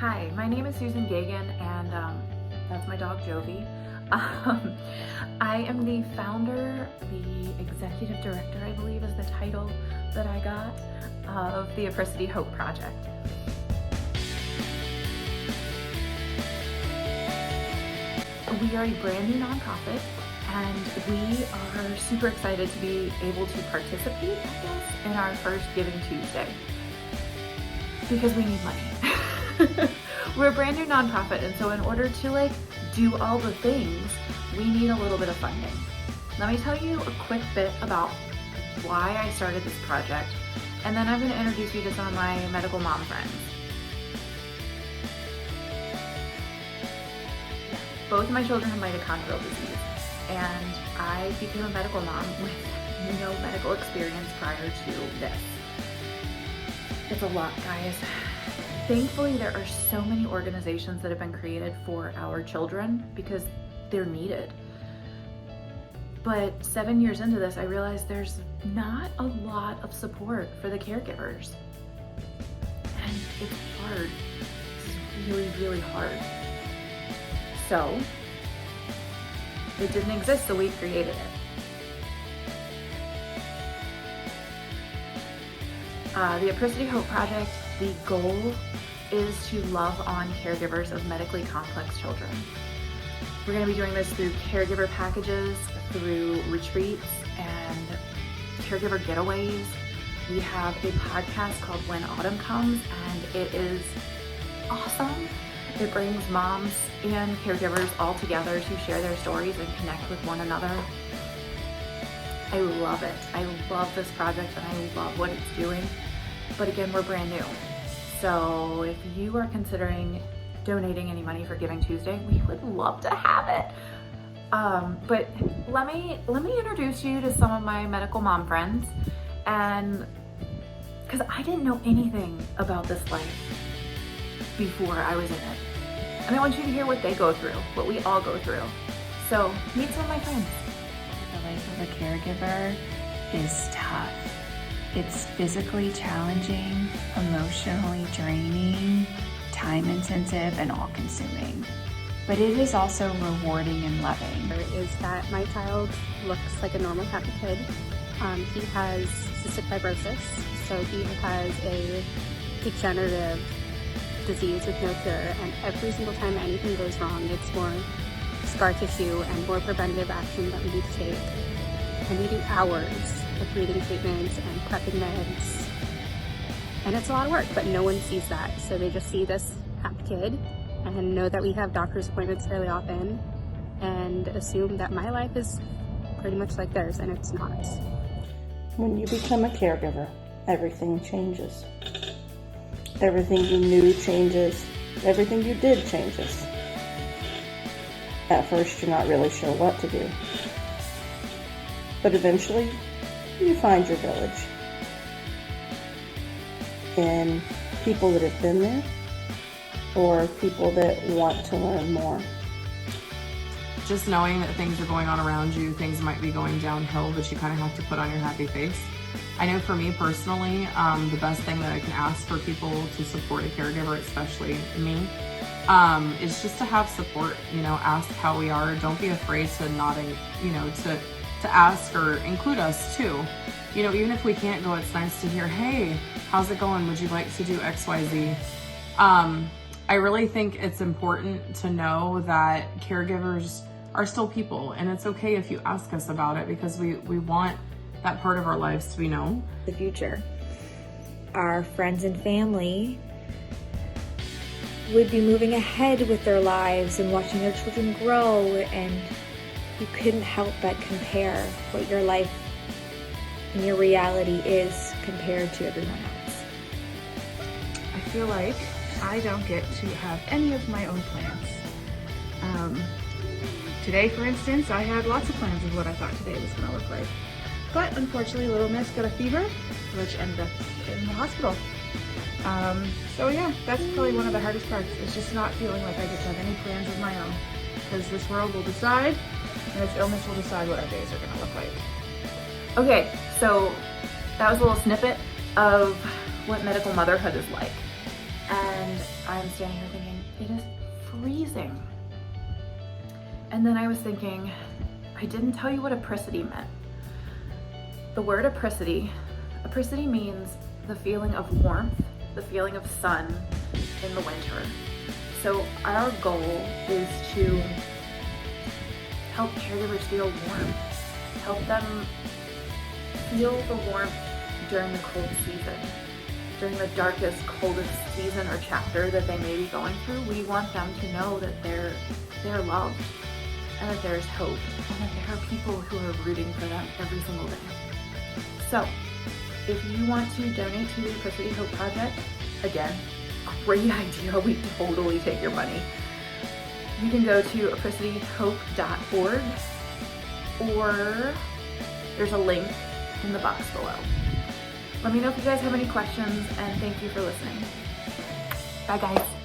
Hi, my name is Susan Gagan, and that's my dog Jovi. I am the founder, the executive director, I believe is the title that I got, of the Apricity Hope Project. We are a brand new nonprofit, and we are super excited to be able to participate, I guess, in our first Giving Tuesday, because we need money. We're a brand new nonprofit, and so in order to do all the things, we need a little bit of funding. Let me tell you a quick bit about why I started this project, and then I'm going to introduce you to some of my medical mom friends. Both of my children have mitochondrial disease, and I became a medical mom with no medical experience prior to this. It's a lot, guys. Thankfully, there are so many organizations that have been created for our children because they're needed. But 7 years into this, I realized there's not a lot of support for the caregivers. And it's hard. This is really, really hard. So, it didn't exist, so we created it. The Apricity Hope Project, the goal is to love on caregivers of medically complex children. We're going to be doing this through caregiver packages, through retreats, and caregiver getaways. We have a podcast called When Autumn Comes, and it is awesome. It brings moms and caregivers all together to share their stories and connect with one another. I love it. I love this project and I love what it's doing. But again, we're brand new. So if you are considering donating any money for Giving Tuesday, we would love to have it. But let me introduce you to some of my medical mom friends, and because I didn't know anything about this life before I was in it. And I want you to hear what they go through, what we all go through. So meet some of my friends. The life of a caregiver is tough. It's physically challenging, emotionally draining, time intensive, and all consuming. But it is also rewarding and loving. Is that my child looks like a normal happy kid. He has cystic fibrosis, so he has a degenerative disease with no cure, and every single time anything goes wrong, it's more scar tissue and more preventative action that we need to take. And we do hours of breathing treatments and prepping meds, and it's a lot of work, but no one sees that. So they just see this happy kid and know that we have doctor's appointments fairly often and assume that my life is pretty much like theirs, and it's not. When you become a caregiver, everything changes. Everything you knew changes. Everything you did changes. At first, you're not really sure what to do. But eventually, you find your village. And people that have been there, or people that want to learn more. Just knowing that things are going on around you, things might be going downhill, but you kind of have to put on your happy face. I know for me personally, the best thing that I can ask for people to support a caregiver, especially me, is just to have support. Ask how we are. Don't be afraid to to ask or include us too. Even if we can't go, it's nice to hear, hey, how's it going? Would you like to do X, Y, Z? I really think it's important to know that caregivers are still people, and it's okay if you ask us about it, because we want that part of our lives to be known. The future. Our friends and family would be moving ahead with their lives and watching their children grow, and you couldn't help but compare what your life and your reality is compared to everyone else. I feel like I don't get to have any of my own plans. Today, for instance, I had lots of plans of what I thought today was going to look like. But unfortunately, little miss got a fever, which ended up in the hospital. So yeah, that's probably one of the hardest parts, is just not feeling like I get to have any plans of my own. Because this world will decide, and this illness will decide what our days are going to look like. Okay, so that was a little snippet of what medical motherhood is like. And I'm standing here thinking, it is freezing. And then I was thinking, I didn't tell you what apricity meant. The word apricity means the feeling of warmth, the feeling of sun in the winter. So our goal is to help caregivers feel warm, help them feel the warmth during the cold season, during the darkest, coldest season or chapter that they may be going through. We want them to know that they're loved and that there's hope and that there are people who are rooting for them every single day. So if you want to donate to the Apricity Hope Project, again, great idea, we totally take your money. You can go to apricityhope.org or there's a link in the box below. Let me know if you guys have any questions, and thank you for listening. Bye guys.